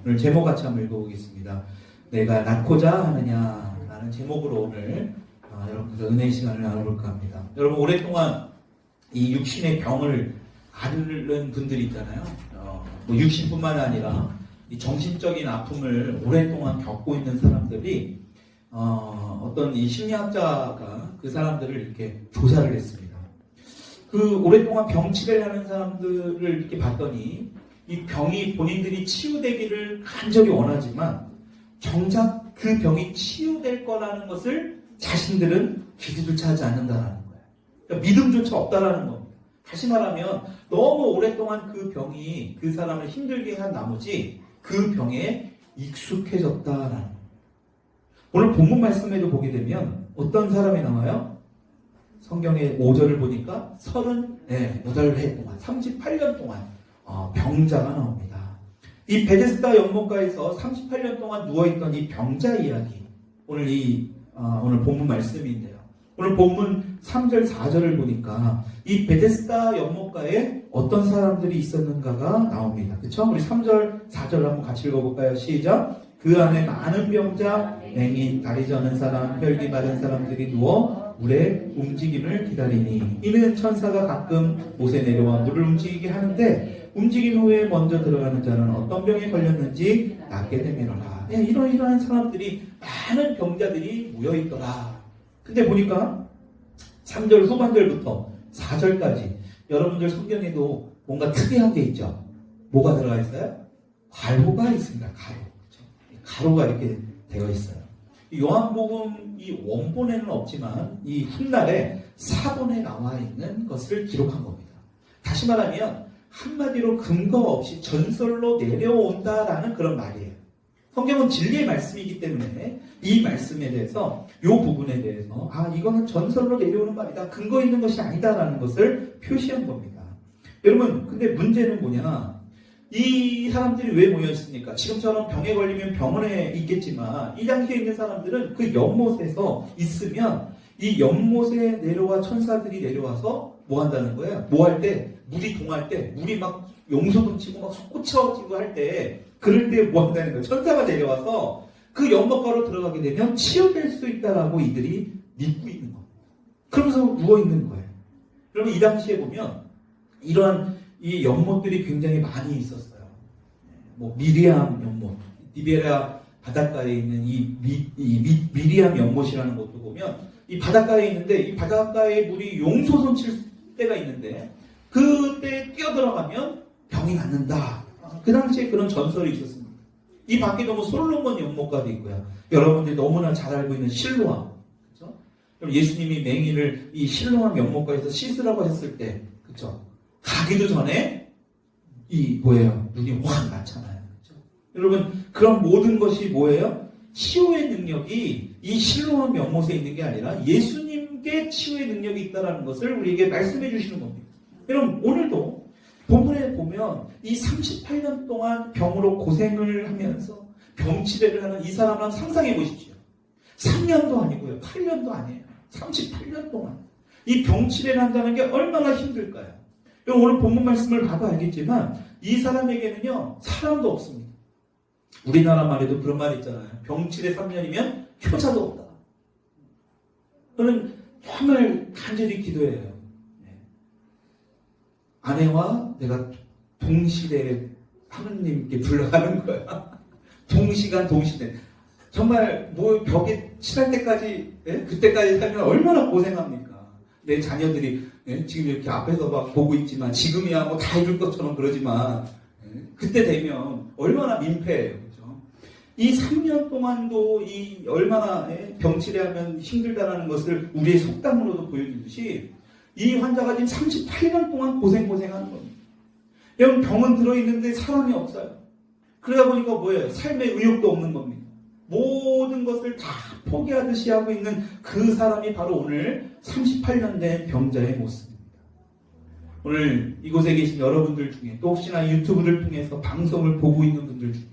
오늘 제목 같이 한번 읽어보겠습니다. 내가 낫고자 하느냐라는 제목으로 오늘 여러분들 은혜의 시간을 나눠볼까 합니다. 여러분 오랫동안 이 육신의 병을 앓는 분들이 있잖아요. 뭐 육신뿐만 아니라 이 정신적인 아픔을 오랫동안 겪고 있는 사람들이 어떤 이 심리학자가 그 사람들을 이렇게 조사를 했습니다. 그 오랫동안 병치레를 하는 사람들을 이렇게 봤더니 이 병이 본인들이 치유되기를 간절히 원하지만 정작 그 병이 치유될 거라는 것을 자신들은 기대조차 하지 않는다는 거예요. 그러니까 믿음조차 없다라는 겁니다. 다시 말하면 너무 오랫동안 그 병이 그 사람을 힘들게 한 나머지 그 병에 익숙해졌다라는 거예요. 오늘 본문 말씀에도 보게 되면 어떤 사람이 나와요? 성경의 5절을 보니까 38회 동안 38년 동안 병자가 나옵니다. 이 베데스다 연못가에서 38년 동안 누워있던 이 병자 이야기, 오늘 본문 말씀인데요. 오늘 본문 3절 4절을 보니까 이 베데스다 연못가에 어떤 사람들이 있었는가가 나옵니다. 그렇죠? 우리 3절 4절 한번 같이 읽어볼까요? 시작. 그 안에 많은 병자, 맹인, 다리 저는 사람, 혈기 마른 사람들이 누워 물의 움직임을 기다리니 이는 천사가 가끔 못에 내려와 물을 움직이게 하는데 움직임 후에 먼저 들어가는 자는 어떤 병에 걸렸는지 낫게 되매너라. 이러한 사람들이 많은 병자들이 모여있더라. 근데 보니까 3절 후반절부터 4절까지 여러분들 성경에도 뭔가 특이한 게 있죠. 뭐가 들어가 있어요? 가로가 있습니다. 가로. 그렇죠? 가로가 이렇게 되어 있어요. 요한복음 이 원본에는 없지만 이 훗날에 사본에 나와 있는 것을 기록한 겁니다. 다시 말하면 한마디로 근거 없이 전설로 내려온다라는 그런 말이에요. 성경은 진리의 말씀이기 때문에 이 말씀에 대해서 이 부분에 대해서 이거는 전설로 내려오는 말이다. 근거 있는 것이 아니다라는 것을 표시한 겁니다. 여러분 근데 문제는 뭐냐? 이 사람들이 왜 모여있습니까? 지금처럼 병에 걸리면 병원에 있겠지만 이 당시에 있는 사람들은 그 연못에서 있으면 이 연못에 내려와 천사들이 내려와서 뭐 한다는 거예요? 뭐 할 때? 물이 동할 때 물이 막 용소금 치고 막 솟구쳐지고 할 때 그럴 때 뭐 한다는 거예요? 천사가 내려와서 그 연못가로 들어가게 되면 치유될 수 있다라고 이들이 믿고 있는 겁니다. 그러면서 누워있는 거예요. 그러면 이 당시에 보면 이러한 이 연못들이 굉장히 많이 있었어요. 뭐 미리암 연못, 리베라 바닷가에 있는 미리암 연못이라는 곳도 보면 이 바닷가에 있는데 이 바닷가에 물이 용소손 칠 때가 있는데 그때 뛰어들어가면 병이 낫는다. 그 당시에 그런 전설이 있었습니다. 이 밖에도 뭐 솔로몬 연못가도 있고요. 여러분들이 너무나 잘 알고 있는 실로암, 그렇죠? 그럼 예수님이 맹인을 이 실로암 연못가에서 씻으라고 했을 때, 그렇죠? 가기도 전에 눈이 확 났잖아요. 그렇죠? 여러분 그런 모든 것이 뭐예요? 치유의 능력이 이 실로암 연못에 있는 게 아니라 예수님께 치유의 능력이 있다는 것을 우리에게 말씀해 주시는 겁니다. 여러분 오늘도 본문에 보면 이 38년 동안 병으로 고생을 하면서 병치레를 하는 이 사람을 상상해 보십시오. 3년도 아니고요. 8년도 아니에요. 38년 동안 이 병치레를 한다는 게 얼마나 힘들까요? 오늘 본문 말씀을 봐도 알겠지만 이 사람에게는요 사람도 없습니다. 우리나라 말에도 그런 말 있잖아요. 병치레 3년이면 효자도 없다. 저는 정말 간절히 기도해요. 아내와 내가 동시대에 하느님께 불러가는 거야. 동시간 동시대. 정말 뭐 벽에 칠할 때까지 그때까지 살면 얼마나 고생합니까? 내 자녀들이 지금 이렇게 앞에서 막 보고 있지만 지금이야 뭐 다 해줄 것처럼 그러지만 그때 되면 얼마나 민폐예요. 그렇죠? 이 3년 동안도 이 얼마나 병치레하면 힘들다라는 것을 우리의 속담으로도 보여주듯이 이 환자가 지금 38년 동안 고생하는 겁니다. 여러분 병은 들어있는데 사람이 없어요. 그러다 보니까 뭐예요? 삶의 의욕도 없는 겁니다. 모든 것을 다 포기하듯이 하고 있는 그 사람이 바로 오늘 38년 된 병자의 모습입니다. 오늘 이곳에 계신 여러분들 중에 또 혹시나 유튜브를 통해서 방송을 보고 있는 분들 중에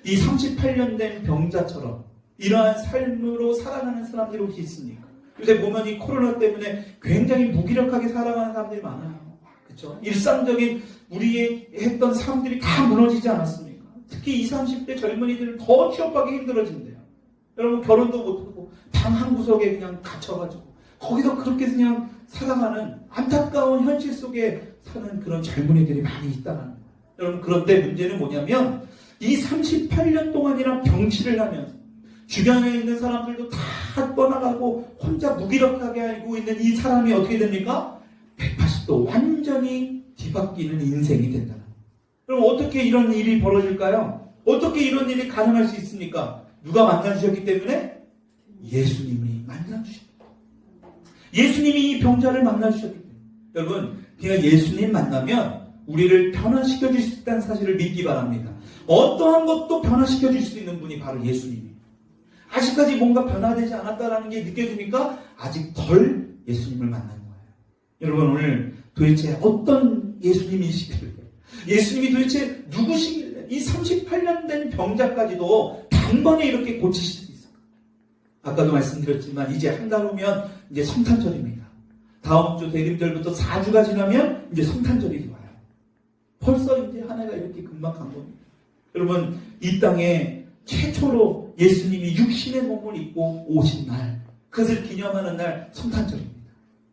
이 38년 된 병자처럼 이러한 삶으로 살아가는 사람들이 혹시 있습니까? 요새 보면 이 코로나 때문에 굉장히 무기력하게 살아가는 사람들이 많아요. 그렇죠? 일상적인 우리의 했던 삶들이 다 무너지지 않았습니까? 특히 20, 30대 젊은이들은 더 취업하기 힘들어진대요. 여러분 결혼도 못하고 방 한 구석에 그냥 갇혀가지고 거기서 그렇게 그냥 살아가는 안타까운 현실 속에 사는 그런 젊은이들이 많이 있다는 거예요. 여러분 그런데 문제는 뭐냐면 이 38년 동안이나 병치를 하면서 주변에 있는 사람들도 다 떠나가고 혼자 무기력하게 알고 있는 이 사람이 어떻게 됩니까? 180도 완전히 뒤바뀌는 인생이 된다. 그럼 어떻게 이런 일이 벌어질까요? 어떻게 이런 일이 가능할 수 있습니까? 누가 만나주셨기 때문에? 예수님이 만나주셨기 때문에. 예수님이 이 병자를 만나주셨기 때문에. 여러분, 그냥 예수님 만나면 우리를 변화시켜 주실 수 있다는 사실을 믿기 바랍니다. 어떠한 것도 변화시켜 주실 수 있는 분이 바로 예수님입니다. 아직까지 뭔가 변화되지 않았다는 게 느껴집니까? 아직 덜 예수님을 만난 거예요. 여러분 오늘 도대체 어떤 예수님이시길래 예수님이 도대체 누구시길래 이 38년 된 병자까지도 단번에 이렇게 고치실 수 있을까? 아까도 말씀드렸지만 이제 한 달 후면 이제 성탄절입니다. 다음 주 대림절부터 4주가 지나면 이제 성탄절이 와요. 벌써 이제 한 해가 이렇게 금방 간 겁니다. 여러분 이 땅에 최초로 예수님이 육신의 몸을 입고 오신 날, 그것을 기념하는 날 성탄절입니다.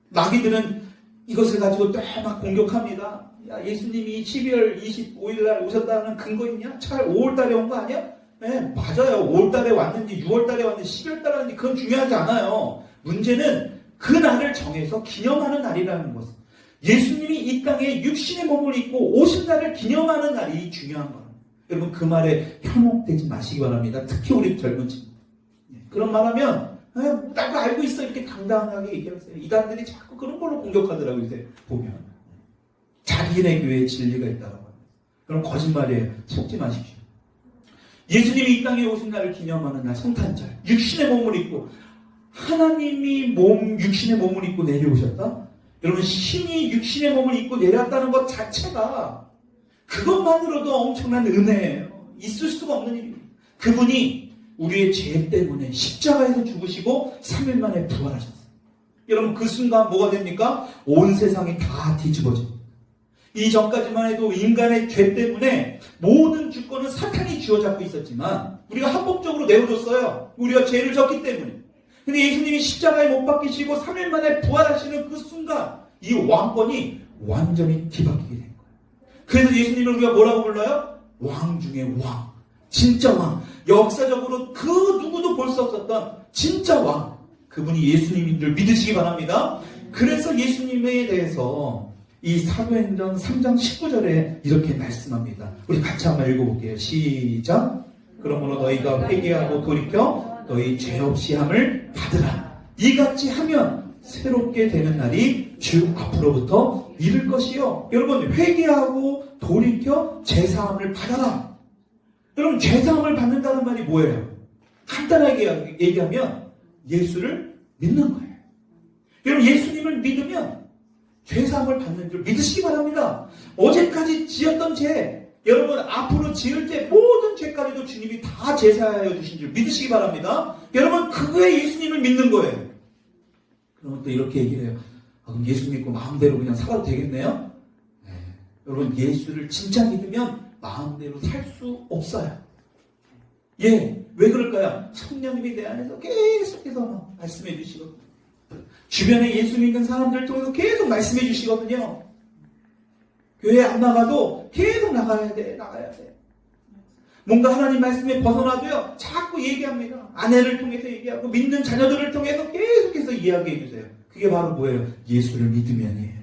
마귀들은 이것을 가지고 또 막 공격합니다. 야, 예수님이 12월 25일 날 오셨다는 근거 있냐? 차라리 5월 달에 온 거 아니야? 네, 맞아요. 5월 달에 왔는지 6월 달에 왔는지 12월 달에 왔는지 그건 중요하지 않아요. 문제는 그 날을 정해서 기념하는 날이라는 것. 예수님이 이 땅에 육신의 몸을 입고 오신 날을 기념하는 날이 중요한 겁니다. 여러분 그 말에 현혹되지 마시기 바랍니다. 특히 우리 젊은 친구. 그런 말하면 나도 알고 있어 이렇게 당당하게 얘기하세요. 이단들이 자꾸 그런 걸로 공격하더라고요. 이제 보면 자기네 교회에 진리가 있다고 합니다. 그럼 거짓말이에요. 속지 마십시오. 예수님이 이 땅에 오신 날을 기념하는 날 성탄절, 육신의 몸을 입고 하나님이 육신의 몸을 입고 내려오셨다? 여러분 신이 육신의 몸을 입고 내려왔다는 것 자체가 그것만으로도 엄청난 은혜예요. 있을 수가 없는 일입니다. 그분이 우리의 죄 때문에 십자가에서 죽으시고 3일 만에 부활하셨어요. 여러분 그 순간 뭐가 됩니까? 온 세상이 다 뒤집어집니다. 이전까지만 해도 인간의 죄 때문에 모든 주권은 사탄이 쥐어잡고 있었지만 우리가 합법적으로 내어줬어요. 우리가 죄를 졌기 때문에. 근데 예수님이 십자가에 못 박히시고 3일 만에 부활하시는 그 순간 이 왕권이 완전히 뒤바뀌게 된 거예요. 그래서 예수님을 우리가 뭐라고 불러요? 왕 중에 왕. 진짜 왕. 역사적으로 그 누구도 볼 수 없었던 진짜 왕. 그분이 예수님인 줄 믿으시기 바랍니다. 그래서 예수님에 대해서 이 사도행전 3장 19절에 이렇게 말씀합니다. 우리 같이 한번 읽어볼게요. 시작. 그러므로 너희가 회개하고 돌이켜 너희 죄 없이 함을 받으라. 이같이 하면 새롭게 되는 날이 주 앞으로부터 이를 것이요. 여러분 회개하고 돌이켜 죄사함을 받아라. 여러분 죄사함을 받는다는 말이 뭐예요? 간단하게 얘기하면 예수를 믿는 거예요. 여러분 예수님을 믿으면 죄사함을 받는 줄 믿으시기 바랍니다. 어제까지 지었던 죄, 여러분 앞으로 지을 죄 모든 죄까지도 주님이 다 제사하여 주신 줄 믿으시기 바랍니다. 여러분 그거에 예수님을 믿는 거예요. 그러면 또 이렇게 얘기를 해요. 그럼 예수 믿고 마음대로 그냥 살아도 되겠네요? 네. 여러분 예수를 진짜 믿으면 마음대로 살 수 없어요. 예, 왜 그럴까요? 성령님이 내 안에서 계속해서 말씀해 주시거든요. 주변에 예수 믿는 사람들을 통해서 계속 말씀해 주시거든요. 교회 안 나가도 계속 나가야 돼. 뭔가 하나님 말씀에 벗어나도요, 자꾸 얘기합니다. 아내를 통해서 얘기하고, 믿는 자녀들을 통해서 계속해서 이야기해 주세요. 그게 바로 뭐예요? 예수를 믿으면이에요.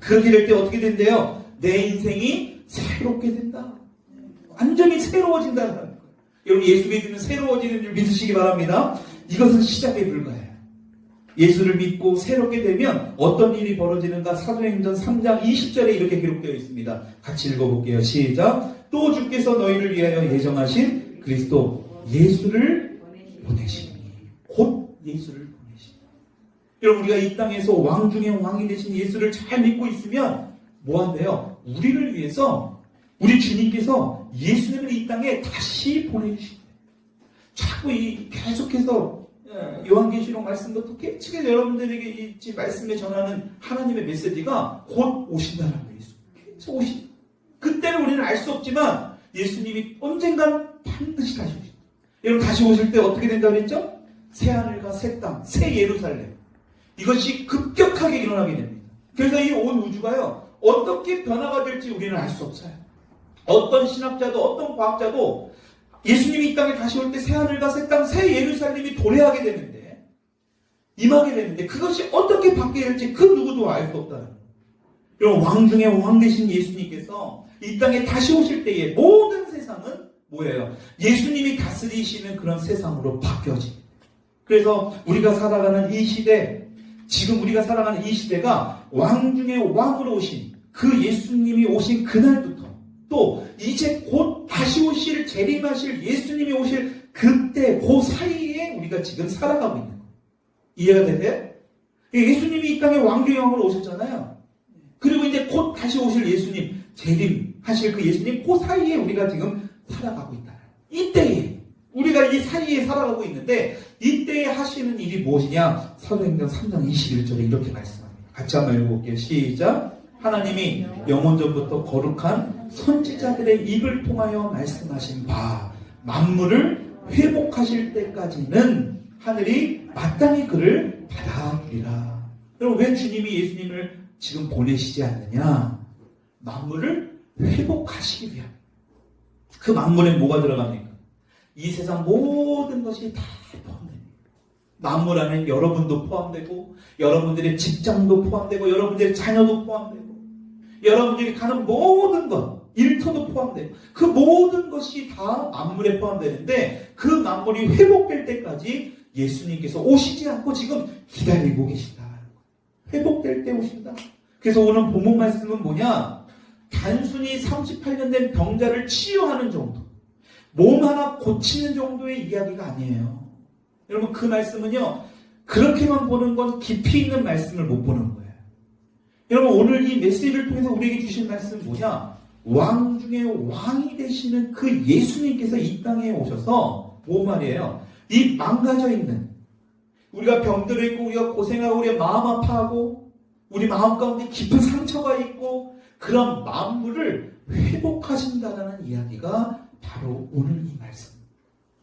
그렇게 될 때 어떻게 된대요? 내 인생이 새롭게 된다. 완전히 새로워진다는 거예요. 여러분, 예수 믿으면 새로워지는 줄 믿으시기 바랍니다. 이것은 시작에 불과해요. 예수를 믿고 새롭게 되면 어떤 일이 벌어지는가? 사도행전 3장 20절에 이렇게 기록되어 있습니다. 같이 읽어볼게요. 시작. 또 주께서 너희를 위하여 예정하신 그리스도 예수를 보내시니. 곧 예수를 보내시니. 여러분 우리가 이 땅에서 왕 중에 왕이 되신 예수를 잘 믿고 있으면 뭐한대요? 우리를 위해서 우리 주님께서 예수님을 이 땅에 다시 보내주신대요. 자꾸 계속해서 요한계시록 말씀부터 계속 여러분들에게 이 말씀에 전하는 하나님의 메시지가 곧 오신다는 거예요. 계속 오신다. 그때는 우리는 알 수 없지만 예수님이 언젠간 반드시 다시 오십니다. 여러분 다시 오실 때 어떻게 된다고 그랬죠? 새하늘과 새 땅, 새 예루살렘. 이것이 급격하게 일어나게 됩니다. 그래서 이 온 우주가요, 어떻게 변화가 될지 우리는 알 수 없어요. 어떤 신학자도 어떤 과학자도 예수님이 이 땅에 다시 올 때 새하늘과 새 땅, 새 예루살렘이 도래하게 되는데, 임하게 되는데 그것이 어떻게 바뀌게 될지 그 누구도 알 수 없다는 거예요. 여러분 왕 중에 왕 되신 예수님께서 이 땅에 다시 오실 때에 모든 세상은 뭐예요? 예수님이 다스리시는 그런 세상으로 바뀌어집니다. 그래서 우리가 살아가는 이 시대, 지금 우리가 살아가는 이 시대가 왕 중에 왕으로 오신 그 예수님이 오신 그날부터 또 이제 곧 다시 오실 재림하실 예수님이 오실 그때 그 사이에 우리가 지금 살아가고 있는 거예요. 이해가 되세요? 예수님이 이 땅에 왕 중에 왕으로 오셨잖아요. 그리고 이제 곧 다시 오실 예수님, 재림하실 그 예수님 그 사이에 우리가 지금 살아가고 있다. 이때에 우리가 이 사이에 살아가고 있는데 이때에 하시는 일이 무엇이냐? 사도행전 3장 21절에 이렇게 말씀합니다. 같이 한번 읽어볼게요. 시작. 하나님이 영원전부터 거룩한 선지자들의 입을 통하여 말씀하신 바 만물을 회복하실 때까지는 하늘이 마땅히 그를 받아들이라. 여러분 왜 주님이 예수님을 지금 보내시지 않느냐? 만물을 회복하시기 위함. 그 만물에 뭐가 들어갑니까? 이 세상 모든 것이 다 포함됩니다. 만물 안에 여러분도 포함되고 여러분들의 직장도 포함되고 여러분들의 자녀도 포함되고 여러분들이 가는 모든 것, 일터도 포함되고 그 모든 것이 다 만물에 포함되는데 그 만물이 회복될 때까지 예수님께서 오시지 않고 지금 기다리고 계시다. 회복될 때 오신다. 그래서 오늘 본문 말씀은 뭐냐? 단순히 38년 된 병자를 치유하는 정도, 몸 하나 고치는 정도의 이야기가 아니에요. 여러분 그 말씀은요, 그렇게만 보는 건 깊이 있는 말씀을 못 보는 거예요. 여러분 오늘 이 메시지를 통해서 우리에게 주신 말씀은 뭐냐? 왕 중에 왕이 되시는 그 예수님께서 이 땅에 오셔서 뭐 말이에요? 이 망가져 있는 우리가 병들어 있고 우리가 고생하고 우리가 마음 아파하고 우리 마음 가운데 깊은 상처가 있고 그런 만물을 회복하신다는 이야기가 바로 오늘 이 말씀.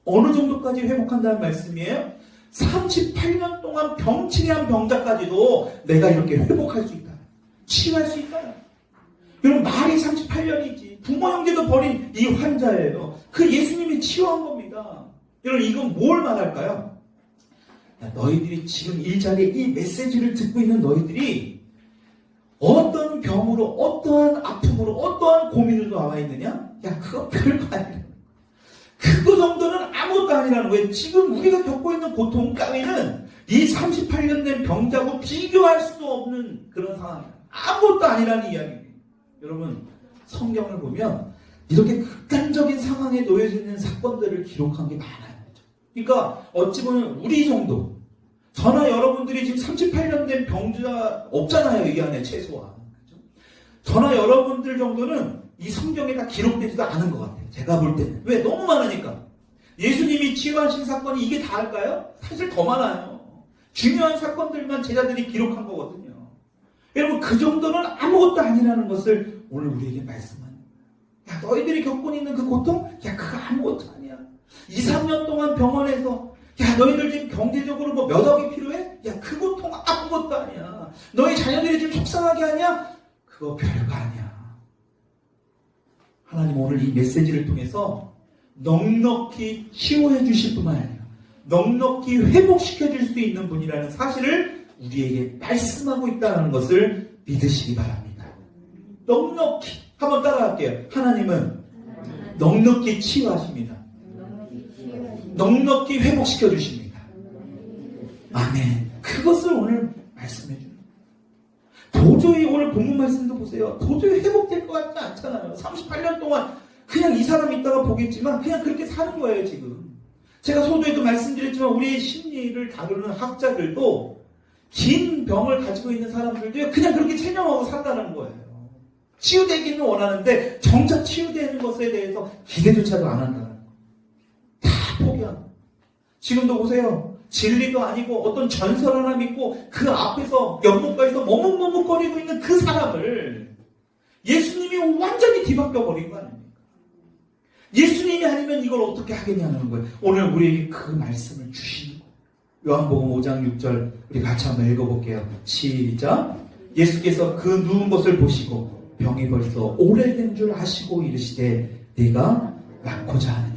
어느 정도까지 회복한다는 말씀이에요? 38년 동안 병치레한 병자까지도 내가 이렇게 회복할 수 있다. 치유할 수 있다. 여러분 말이 38년이지. 부모 형제도 버린 이 환자예요. 그 예수님이 치유한 겁니다. 여러분 이건 뭘 말할까요? 야, 너희들이 지금 이 자리에 이 메시지를 듣고 있는 너희들이 어떤 병으로 어떠한 아픔으로 어떠한 고민으로 나와 있느냐? 야 그거 별거 아니야. 그거 정도는 아무것도 아니라는 거예요. 지금 우리가 겪고 있는 고통 따위는 이 38년 된 병자고 비교할 수 없는 그런 상황이에요. 아무것도 아니라는 이야기입니다. 여러분 성경을 보면 이렇게 극단적인 상황에 놓여져 있는 사건들을 기록한 게 많아요. 그러니까 어찌 보면 우리 정도 저나 여러분들이 지금 38년 된 병자 없잖아요. 이 안에 최소한. 그렇죠? 저나 여러분들 정도는 이 성경에 다 기록되지도 않은 것 같아요. 제가 볼 때는. 왜? 너무 많으니까. 예수님이 치유하신 사건이 이게 다일까요? 사실 더 많아요. 중요한 사건들만 제자들이 기록한 거거든요. 여러분 그 정도는 아무것도 아니라는 것을 오늘 우리에게 말씀합니다. 야 너희들이 겪고 있는 그 고통? 야 그거 아무것도 아니야. 2, 3년 동안 병원에서 야 너희들 지금 경제적으로 뭐 몇 억이 필요해? 야 그 고통 아무것도 아니야. 너희 자녀들이 지금 속상하게 하냐? 그거 별거 아니야. 하나님 오늘 이 메시지를 통해서 넉넉히 치유해 주실 뿐만 아니라 넉넉히 회복시켜 줄 수 있는 분이라는 사실을 우리에게 말씀하고 있다는 것을 믿으시기 바랍니다. 넉넉히 한번 따라할게요. 하나님은 넉넉히 치유하십니다. 넉넉히 회복시켜 주십니다. 아멘. 그것을 오늘 말씀해 주는 도저히 오늘 본문 말씀도 보세요. 도저히 회복될 것 같지 않잖아요. 38년 동안 그냥 이 사람 있다가 보겠지만 그냥 그렇게 사는 거예요 지금. 제가 소도에도 말씀드렸지만 우리의 심리를 다루는 학자들도 긴 병을 가지고 있는 사람들도 그냥 그렇게 체념하고 산다는 거예요. 치유되기는 원하는데 정작 치유되는 것에 대해서 기대조차도 안 한다는 거예요. 다 포기한. 지금도 보세요. 진리도 아니고 어떤 전설 하나 믿고 그 앞에서 연못가에서 머뭇머뭇거리고 있는 그 사람을 예수님이 완전히 뒤바뀌어 버린 거 아닙니까? 예수님이 아니면 이걸 어떻게 하겠냐는 거예요. 오늘 우리에게 그 말씀을 주시는 거예요. 요한복음 5장 6절 우리 같이 한번 읽어볼게요. 시작. 예수께서 그 누운 것을 보시고 병이 벌써 오래된 줄 아시고 이르시되 네가 낫고자 하느냐.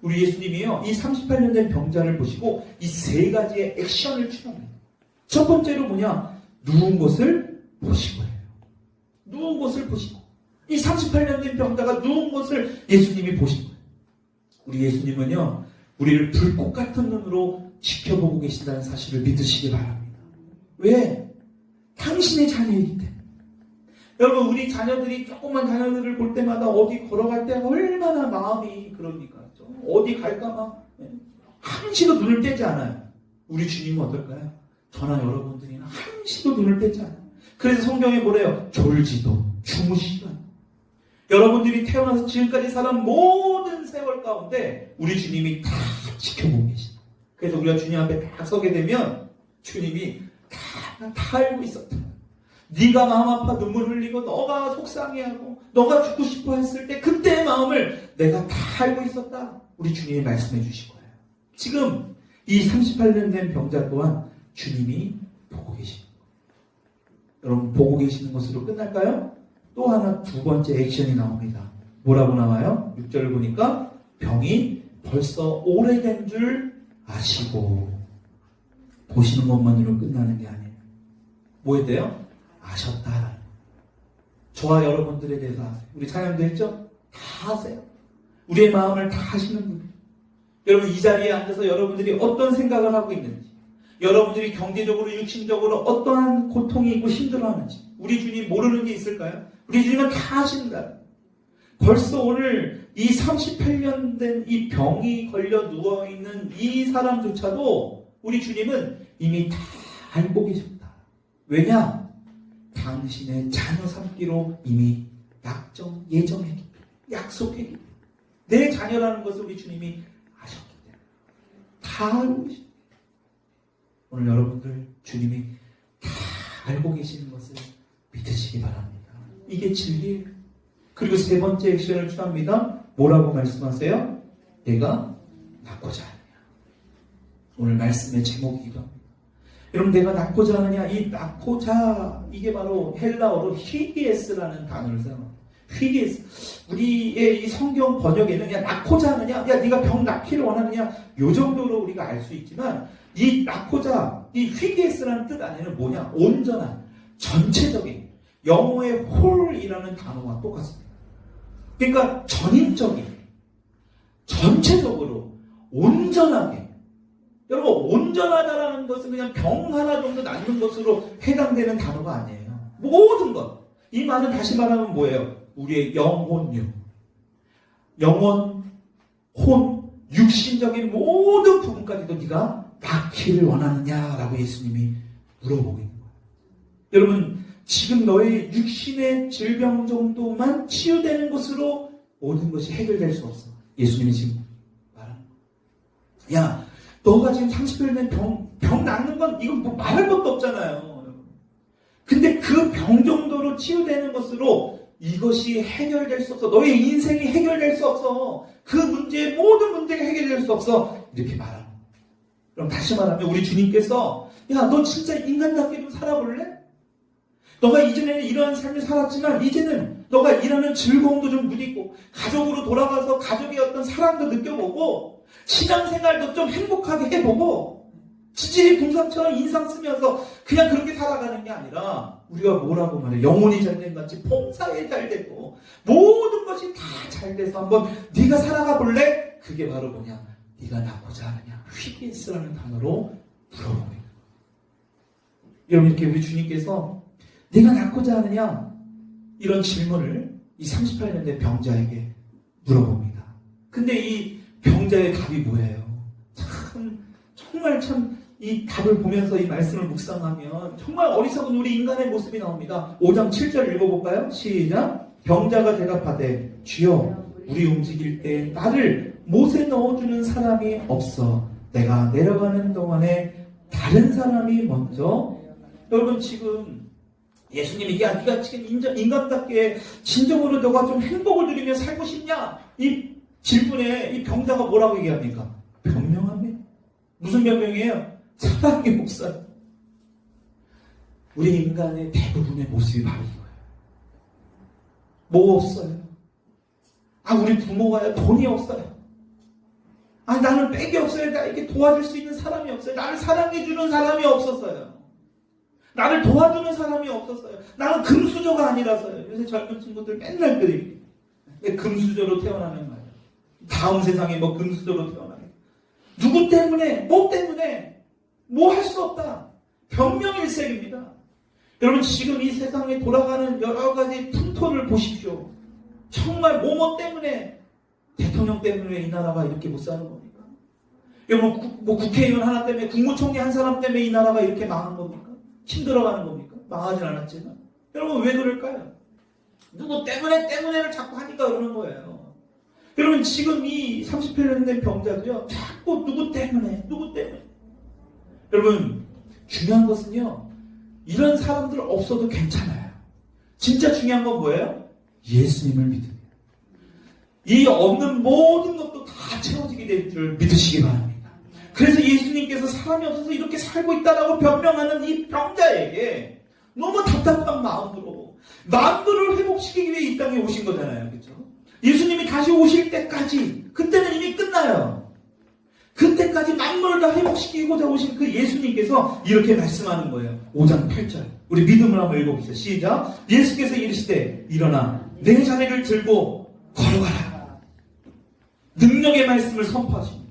우리 예수님이요, 이 38년 된 병자를 보시고 이 세 가지의 액션을 취합니다. 첫 번째로 뭐냐? 누운 것을 보시고예요. 누운 것을 보시고. 이 38년 된 병자가 누운 것을 예수님이 보신 거예요. 우리 예수님은요, 우리를 불꽃 같은 눈으로 지켜보고 계신다는 사실을 믿으시기 바랍니다. 왜? 당신의 자녀이기 때문에. 여러분, 우리 자녀들이, 조그만 자녀들을 볼 때마다 어디 걸어갈 때 얼마나 마음이 그럽니까? 어디 갈까 막 한시도 눈을 떼지 않아요. 우리 주님은 어떨까요? 저나 여러분들이나 한시도 눈을 떼지 않아요. 그래서 성경에 뭐래요? 졸지도 주무시지도 않아요. 여러분들이 태어나서 지금까지 살은 모든 세월 가운데 우리 주님이 다 지켜보고 계시다. 그래서 우리가 주님 앞에 딱 서게 되면 주님이 다 알고 있었다. 네가 마음 아파 눈물 흘리고 너가 속상해하고 너가 죽고 싶어 했을 때 그때의 마음을 내가 다 알고 있었다. 우리 주님이 말씀해 주신 거예요. 지금 이 38년 된 병자 또한 주님이 보고 계십니다. 여러분, 보고 계시는 것으로 끝날까요? 또 하나 두 번째 액션이 나옵니다. 뭐라고 나와요? 6절을 보니까 병이 벌써 오래된 줄 아시고. 보시는 것만으로 끝나는 게 아니에요. 뭐에 대해요? 아셨다. 저와 여러분들에 대해서 아세요. 우리 찬양도 했죠? 다 아세요. 우리의 마음을 다 아시는 분이에요. 여러분, 이 자리에 앉아서 여러분들이 어떤 생각을 하고 있는지, 여러분들이 경제적으로 육신적으로 어떠한 고통이 있고 힘들어하는지 우리 주님 모르는 게 있을까요? 우리 주님은 다 아신다. 벌써 오늘 이 38년 된 이 병이 걸려 누워있는 이 사람조차도 우리 주님은 이미 다 알고 계셨다. 왜냐? 당신의 자녀 삼기로 이미 예정했기 때문에, 약속했기 때문에. 내 자녀라는 것을 우리 주님이 아셨기 때문에 다 알고 계십니다. 오늘 여러분들 주님이 다 알고 계시는 것을 믿으시기 바랍니다. 이게 진리예요. 그리고 세 번째 액션을 취합니다. 뭐라고 말씀하세요? 내가 낫고자 하느냐. 오늘 말씀의 제목이기도 합니다. 여러분, 내가 낫고자 하느냐, 이 낫고자, 이게 바로 헬라어로 휘기에스라는 단어를 사용합니다. 휘기에스. 우리의 이 성경 번역에는 야, 낫고자 하느냐, 야, 네가 병 낫기를 원하느냐, 요 정도로 우리가 알 수 있지만, 이 낫고자, 이 휘기에스라는 뜻 안에는 뭐냐? 온전한, 전체적인, 영어의 홀이라는 단어와 똑같습니다. 그러니까 전인적인, 전체적으로, 온전하게. 여러분, 온전하다라는 것은 그냥 병 하나 정도 낫는 것으로 해당되는 단어가 아니에요. 모든 것. 이 말은 다시 말하면 뭐예요? 우리의 영혼력. 영혼, 혼, 육신적인 모든 부분까지도 네가 낫기를 원하느냐라고 예수님이 물어보고 있는 거예요. 여러분, 지금 너의 육신의 질병 정도만 치유되는 것으로 모든 것이 해결될 수 없어. 예수님이 지금 말하는 거예요. 야, 너가 지금 30년 된 병 낫는 건 이건 뭐 말할 것도 없잖아요. 근데 그 병 정도로 치유되는 것으로 이것이 해결될 수 없어. 너의 인생이 해결될 수 없어. 그 문제의 모든 문제가 해결될 수 없어. 이렇게 말하는 거예요. 그럼 다시 말하면 우리 주님께서 야, 너 진짜 인간답게 좀 살아볼래? 너가 이전에는 이러한 삶을 살았지만 이제는 너가 일하는 즐거움도 좀 누리고 가족으로 돌아가서 가족의 어떤 사랑도 느껴보고 신앙생활도 좀 행복하게 해보고 지질이 궁상처럼 인상 쓰면서 그냥 그렇게 살아가는 게 아니라 우리가 뭐라고 말해? 영혼이 잘된 같이 봉사에 잘 되고 모든 것이 다 잘 돼서 한번 네가 살아가 볼래? 그게 바로 뭐냐? 네가 낫고자 하느냐? 휘기스라는 단어로 물어보는 거예요. 여러분, 이렇게 우리 주님께서 네가 낫고자 하느냐? 이런 질문을 이 38년 된 병자에게 물어봅니다. 근데 이 병자의 답이 뭐예요? 정말 이 답을 보면서 이 말씀을 묵상하면 정말 어리석은 우리 인간의 모습이 나옵니다. 5장 7절 읽어볼까요? 시작. 병자가 대답하되 주여, 우리 움직일 때 나를 못에 넣어주는 사람이 없어. 내가 내려가는 동안에 다른 사람이 먼저. 여러분, 지금 예수님이 네가 지금 인간답게 진정으로 너가 좀 행복을 누리며 살고 싶냐? 이 질문에 이 병자가 뭐라고 얘기합니까? 변명합니다. 무슨 변명이에요? 사랑이 없어요. 우리 인간의 대부분의 모습이 바로 이거예요. 뭐 없어요? 우리 부모가 돈이 없어요. 나는 백이 없어요. 나에게 도와줄 수 있는 사람이 없어요. 나를 사랑해주는 사람이 없었어요. 나를 도와주는 사람이 없었어요. 나는 금수저가 아니라서요. 요새 젊은 친구들 맨날 그래요. 금수저로 태어나는 거예요. 다음 세상에 뭐 금수저로 태어나는. 누구 때문에? 뭐 때문에? 뭐 할 수 없다. 변명일색입니다. 여러분 지금 이 세상에 돌아가는 여러 가지 풍토를 보십시오. 정말 뭐뭐 때문에 대통령 때문에 이 나라가 이렇게 못 사는 겁니까? 여러분 뭐 국회의원 하나 때문에 국무총리 한 사람 때문에 이 나라가 이렇게 망한 겁니까? 힘들어가는 겁니까? 망하진 않았지만 여러분 왜 그럴까요? 누구 때문에를 자꾸 하니까 그러는 거예요. 여러분 지금 이 38년 된 병자도요 자꾸 누구 때문에 여러분 중요한 것은요 이런 사람들 없어도 괜찮아요. 진짜 중요한 건 뭐예요? 예수님을 믿습니다. 이 없는 모든 것도 다 채워지게 될 줄 믿으시기 바랍니다. 그래서 예수님께서 사람이 없어서 이렇게 살고 있다라고 변명하는 이 병자에게 너무 답답한 마음으로 회복시키기 위해 이 땅에 오신 거잖아요. 그렇죠? 예수님이 다시 오실 때까지 그때는 이미 끝나요. 그때까지 만물을 다 회복시키고자 오신 그 예수님께서 이렇게 말씀하는 거예요. 5장 8절 우리 믿음을 한번 읽어보세요. 시작. 예수께서 이르시되 일어나 내 자리를 들고 걸어가라. 능력의 말씀을 선포하십니다.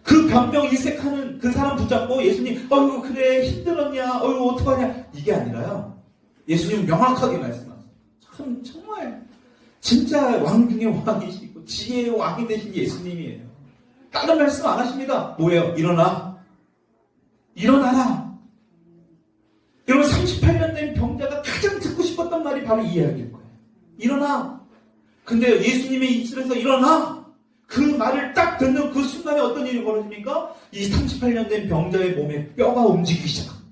그 변명 일색하는 그 사람 붙잡고 예수님 어이구 그래 힘들었냐 어이구 어떡하냐 이게 아니라요. 예수님 명확하게 말씀하세요. 정말 진짜 왕 중의 왕이시고 지혜의 왕이 되신 예수님이에요. 다른 말씀 안 하십니다. 뭐예요? 일어나라. 여러분 38년 된 병자가 가장 듣고 싶었던 말이 바로 이 이야기일 거예요. 일어나. 근데 예수님의 입술에서 일어나. 그 말을 딱 듣는 그 순간에 어떤 일이 벌어집니까? 이 38년 된 병자의 몸에 뼈가 움직이기 시작합니다.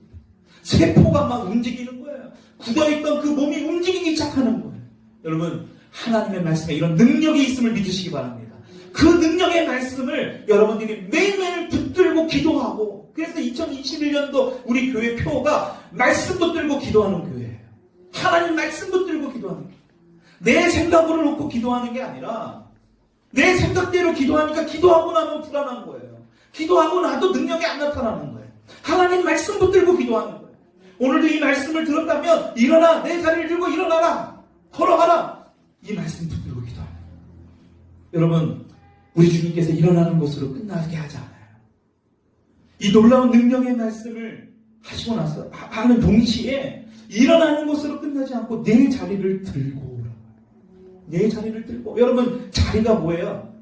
세포가 막 움직이는 거예요. 굳어있던 그 몸이 움직이기 시작하는 거예요. 여러분 하나님의 말씀에 이런 능력이 있음을 믿으시기 바랍니다. 그 능력의 말씀을 여러분들이 매일매일 붙들고 기도하고 그래서 2021년도 우리 교회 표가 말씀 붙들고 기도하는 교회예요. 하나님 말씀 붙들고 기도하는 교회. 내 생각으로 놓고 기도하는 게 아니라 내 생각대로 기도하니까 기도하고 나면 불안한 거예요. 기도하고 나도 능력이 안 나타나는 거예요. 하나님 말씀 붙들고 기도하는 거예요. 오늘도 이 말씀을 들었다면 일어나 내 자리를 들고 일어나라 걸어가라 이 말씀 붙들고 기도하는 거예요. 여러분 우리 주님께서 일어나는 것으로 끝나게 하지 않아요. 이 놀라운 능력의 말씀을 하시고 나서 하는 동시에 일어나는 것으로 끝나지 않고 내 자리를 들고 내 자리를 들고 여러분 자리가 뭐예요?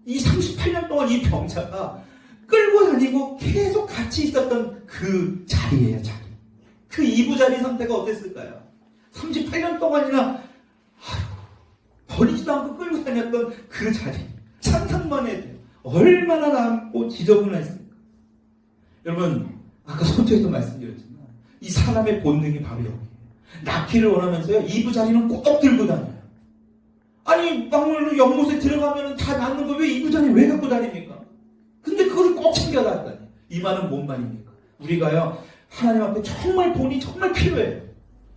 이 38년 동안 이 병자가 끌고 다니고 계속 같이 있었던 그 자리예요. 자리. 그 이부자리 상태가 어땠을까요? 38년 동안이나 버리지도 않고 끌고 다녔던 그 자리 상상만 해도 얼마나 남고 지저분했을까. 여러분 아까 서두에도 말씀드렸지만 이 사람의 본능이 바로 여기예요. 낳기를 원하면서요 이부자리는 꼭 들고 다녀요. 아니 막물로 연못에 들어가면 다 낳는 거 왜 이부자리 왜 갖고 다닙니까? 근데 그걸 꼭 챙겨다니까요. 이 말은 뭔 말입니까? 우리가요 하나님 앞에 정말 돈이 정말 필요해요.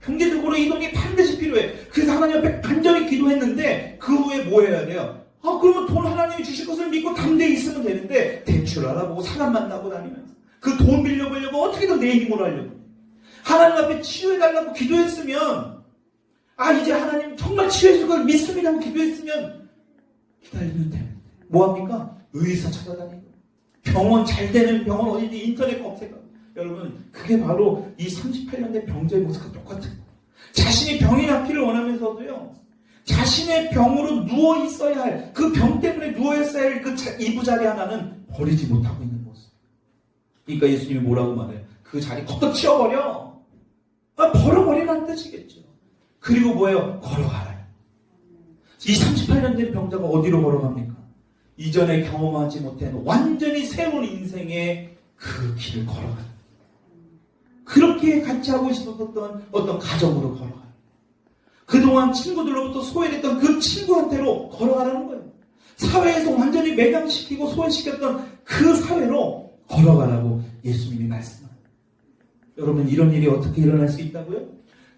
경제적으로 이 돈이 반드시 필요해. 그래서 하나님 앞에 간절히 기도했는데 그 후에 뭐 해야 돼요? 그러면 돈 하나님이 주실 것을 믿고 담대히 있으면 되는데 대출 알아보고 사람 만나고 다니면서 그 돈 빌려보려고 어떻게든 내 힘으로 하려고 하나님 앞에 치유해달라고 기도했으면 이제 하나님 정말 치유해줄 걸 믿습니다 하고 기도했으면 기다리면 돼요. 뭐합니까? 의사 찾아다니고 병원 잘 되는 병원 어디든지 인터넷 검색하고 여러분 그게 바로 이 38년 된 병자의 모습과 똑같은 거예요. 자신이 병이 낫기를 원하면서도요 자신의 병으로 누워 있어야 할 그 병 때문에 누워 있어야 할 그 이부자리 하나는 버리지 못하고 있는 모습. 그러니까 예수님이 뭐라고 말해요? 그 자리 걷어 치워버려. 버려버리라는 뜻이겠죠. 그리고 뭐예요? 걸어가라. 이 38년 된 병자가 어디로 걸어갑니까? 이전에 경험하지 못한 완전히 새로운 인생의 그 길을 걸어가는. 그렇게 같이 하고 싶었던 어떤 가정으로 걸어가는. 그동안 친구들로부터 소외됐던 그 친구한테로 걸어가라는 거예요. 사회에서 완전히 매장시키고 소외시켰던 그 사회로 걸어가라고 예수님이 말씀합니다. 여러분, 이런 일이 어떻게 일어날 수 있다고요?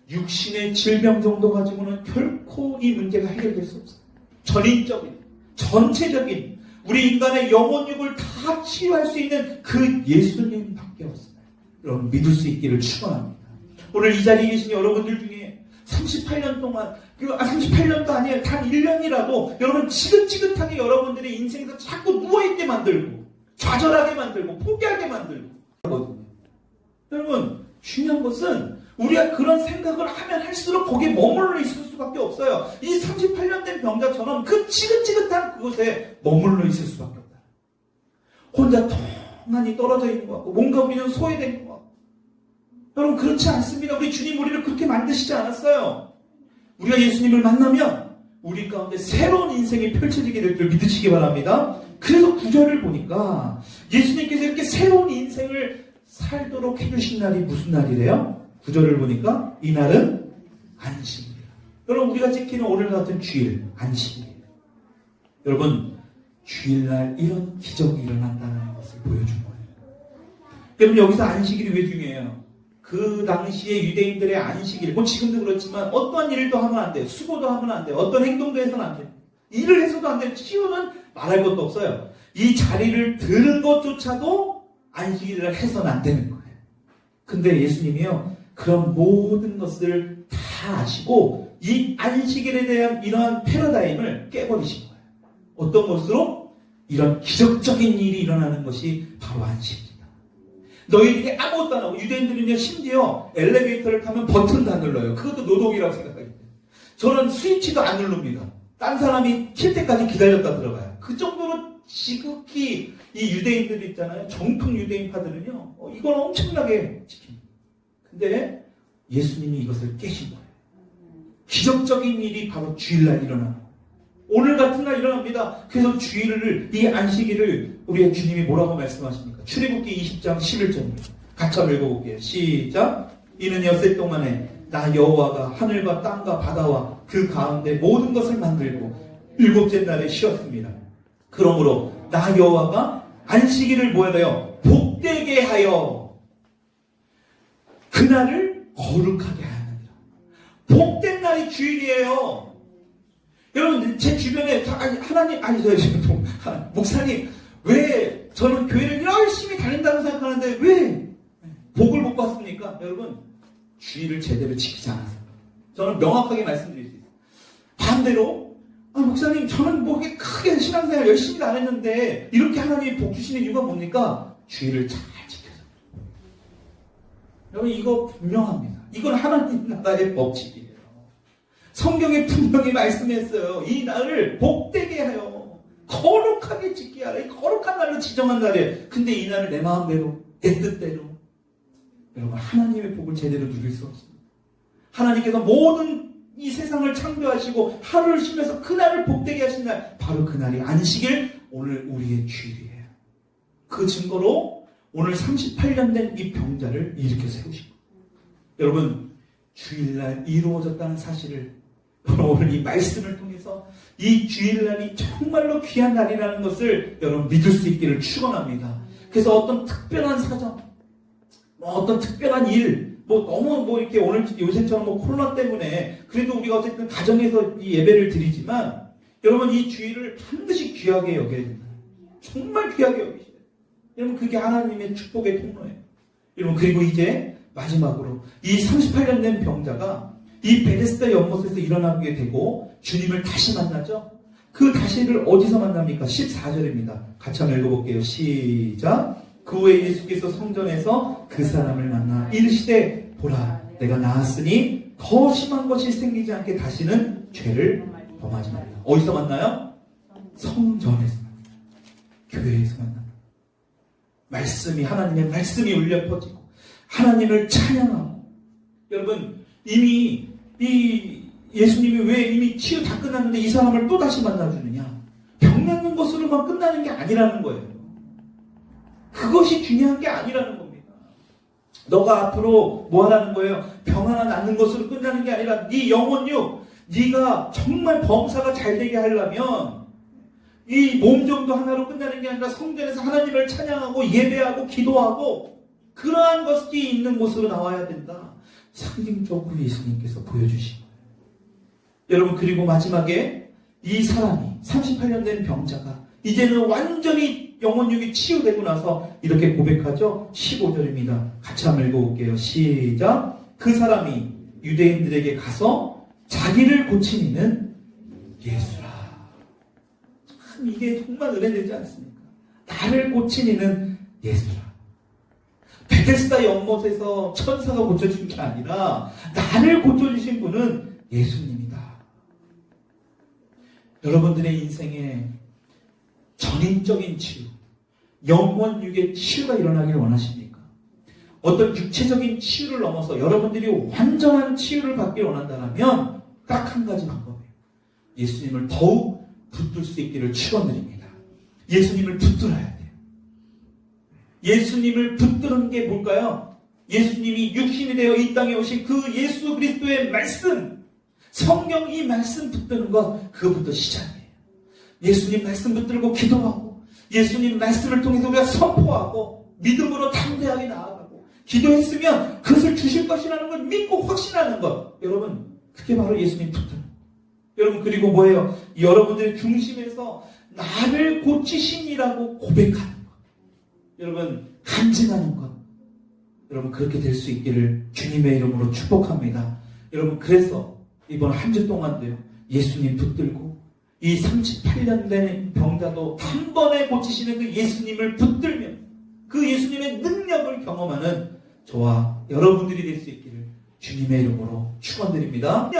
육신의 질병 정도 가지고는 결코 이 문제가 해결될 수 없어요. 전인적인, 전체적인 우리 인간의 영혼육을 다 치유할 수 있는 그 예수님밖에 없습니다. 여러분, 믿을 수 있기를 축원합니다. 오늘 이 자리에 계신 여러분들 중에 38년 동안, 38년도 아니에요. 단 1년이라도 여러분 지긋지긋하게 여러분들의 인생에서 자꾸 누워있게 만들고 좌절하게 만들고 포기하게 만들고 하거든요. 여러분, 중요한 것은 우리가 그런 생각을 하면 할수록 거기에 머물러 있을 수밖에 없어요. 이 38년 된 병자처럼 그 지긋지긋한 그곳에 머물러 있을 수밖에 없다. 혼자 텅하니 떨어져 있는 것 같고 뭔가 우리는 소외된 것 같고. 여러분, 그렇지 않습니다. 우리 주님 우리를 그렇게 만드시지 않았어요. 우리가 예수님을 만나면 우리 가운데 새로운 인생이 펼쳐지게 될 줄 믿으시기 바랍니다. 그래서 구절을 보니까 예수님께서 이렇게 새로운 인생을 살도록 해주신 날이 무슨 날이래요? 구절을 보니까 이날은 안식일이에요. 여러분, 우리가 지키는 오늘 같은 주일, 안식일이에요. 여러분, 주일날 이런 기적이 일어난다는 것을 보여준 거예요. 여러분, 여기서 안식일이 왜 중요해요? 그 당시에 유대인들의 안식일, 뭐 지금도 그렇지만 어떠한 일도 하면 안 돼요. 수고도 하면 안 돼요. 어떤 행동도 해서는 안 돼요. 일을 해서도 안 돼요. 치유는 말할 것도 없어요. 이 자리를 드는 것조차도 안식일을 해서는 안 되는 거예요. 근데 예수님이요, 그런 모든 것을 다 아시고 이 안식일에 대한 이러한 패러다임을 깨버리신 거예요. 어떤 것으로? 이런 기적적인 일이 일어나는 것이 바로 안식입니다. 너희들이 아무것도 안 하고, 유대인들은요 심지어 엘리베이터를 타면 버튼도 안 눌러요. 그것도 노동이라고 생각합니다. 저는 스위치도 안 누릅니다. 딴 사람이 킬 때까지 기다렸다 들어가요. 그 정도로 지극히 이 유대인들 있잖아요. 정통 유대인파들은요 이걸 엄청나게 지킵니다. 근데 예수님이 이것을 깨신 거예요. 기적적인 일이 바로 주일날 일어나는 거예요. 오늘 같은 날 일어납니다. 그래서 주일을, 이 안식일을 우리의 주님이 뭐라고 말씀하십니까? 출애굽기 20장 11절입니다. 같이 한번 읽어볼게요. 시작. 이는 엿새 동안에 나 여호와가 하늘과 땅과 바다와 그 가운데 모든 것을 만들고 일곱째 날에 쉬었습니다. 그러므로 나 여호와가 안식일을 뭐해요? 복되게 하여 그날을 거룩하게 하느니라. 복된 날이 주일이에요. 여러분, 제 주변에 목사님, 왜 저는 교회를 열심히 다닌다고 생각하는데 왜 복을 못 받습니까? 여러분, 주일을 제대로 지키지 않아서. 저는 명확하게 말씀드릴 수 있어요. 반대로, 목사님, 저는 뭐 크게 신앙생활 열심히 안 했는데 이렇게 하나님이 복 주시는 이유가 뭡니까? 주일을 잘 지켜서. 여러분, 이거 분명합니다. 이건 하나님 나라의 법칙이에요. 성경에 분명히 말씀했어요. 이 날을 복되게 하여 거룩하게 지키게 하라. 이 거룩한 날로 지정한 날이에요. 근데 이 날을 내 마음대로, 내 뜻대로, 여러분, 하나님의 복을 제대로 누릴 수 없습니다. 하나님께서 모든 이 세상을 창조하시고 하루를 쉬면서 그날을 복되게 하신 날, 바로 그날이 안식일, 오늘 우리의 주일이에요. 그 증거로 오늘 38년 된 이 병자를 일으켜 세우시고, 여러분, 주일날 이루어졌다는 사실을 오늘 이 말씀을 통해서 이 주일날이 정말로 귀한 날이라는 것을 여러분 믿을 수 있기를 축원합니다. 그래서 어떤 특별한 사정, 어떤 특별한 일, 너무 이렇게 오늘 요새처럼 코로나 때문에 그래도 우리가 어쨌든 가정에서 이 예배를 드리지만, 여러분, 이 주일을 반드시 귀하게 여겨야 된다. 정말 귀하게 여기셔야 돼요. 여러분, 그게 하나님의 축복의 통로예요. 여러분, 그리고 이제 마지막으로 이 38년 된 병자가 이 베데스다 연못에서 일어나게 되고 주님을 다시 만나죠. 그 다시를 어디서 만납니까? 14절입니다. 같이 한번 읽어볼게요. 시작. 그 후에 예수께서 성전에서 그 사람을 만나 이르시되 보라, 내가 나았으니 더 심한 것이 생기지 않게 다시는 죄를 범하지 말라. 어디서 만나요? 성전에서 만나요. 교회에서 만나요. 말씀이, 하나님의 말씀이 울려 퍼지고 하나님을 찬양하고. 여러분, 이미 이 예수님이 왜 이미 치유 다 끝났는데 이 사람을 또 다시 만나주느냐? 병 낫는 것으로만 끝나는 게 아니라는 거예요. 그것이 중요한 게 아니라는 겁니다. 너가 앞으로 뭐 하라는 거예요? 병 하나 낫는 것으로 끝나는 게 아니라 네 영혼육, 네가 정말 범사가 잘 되게 하려면 이 몸 정도 하나로 끝나는 게 아니라 성전에서 하나님을 찬양하고 예배하고 기도하고 그러한 것이 있는 곳으로 나와야 된다. 상징적으로 예수님께서 보여주신 거예요. 여러분, 그리고 마지막에 이 사람이 38년 된 병자가 이제는 완전히 영혼육이 치유되고 나서 이렇게 고백하죠. 15절입니다. 같이 한번 읽어볼게요. 시작. 그 사람이 유대인들에게 가서 자기를 고친 이는 예수라. 참 이게 정말 은혜되지 않습니까? 나를 고친 이는 예수라. 베데스다 연못에서 천사가 고쳐준 게 아니라 나를 고쳐주신 분은 예수님이다. 여러분들의 인생에 전인적인 치유, 영혼육의 치유가 일어나길 원하십니까? 어떤 육체적인 치유를 넘어서 여러분들이 완전한 치유를 받길 원한다면 딱 한 가지 방법이에요. 예수님을 더욱 붙들 수 있기를 축원드립니다. 예수님을 붙들어야 돼요. 예수님을 붙드는 게 뭘까요? 예수님이 육신이 되어 이 땅에 오신 그 예수 그리스도의 말씀, 성경 이 말씀 붙드는 것, 그것부터 시작이에요. 예수님 말씀 붙들고 기도하고 예수님 말씀을 통해서 우리가 선포하고 믿음으로 담대하게 나아가고 기도했으면 그것을 주실 것이라는 걸 믿고 확신하는 것. 여러분, 그게 바로 예수님 붙드는 것. 여러분, 그리고 뭐예요? 여러분들의 중심에서 나를 고치심이라고 고백하는 것. 여러분, 간증하는 것. 여러분, 그렇게 될 수 있기를 주님의 이름으로 축복합니다. 여러분, 그래서 이번 한 주 동안도요, 예수님 붙들고 이 38년 된 병자도 한 번에 고치시는 그 예수님을 붙들며 그 예수님의 능력을 경험하는 저와 여러분들이 될 수 있기를 주님의 이름으로 축원드립니다.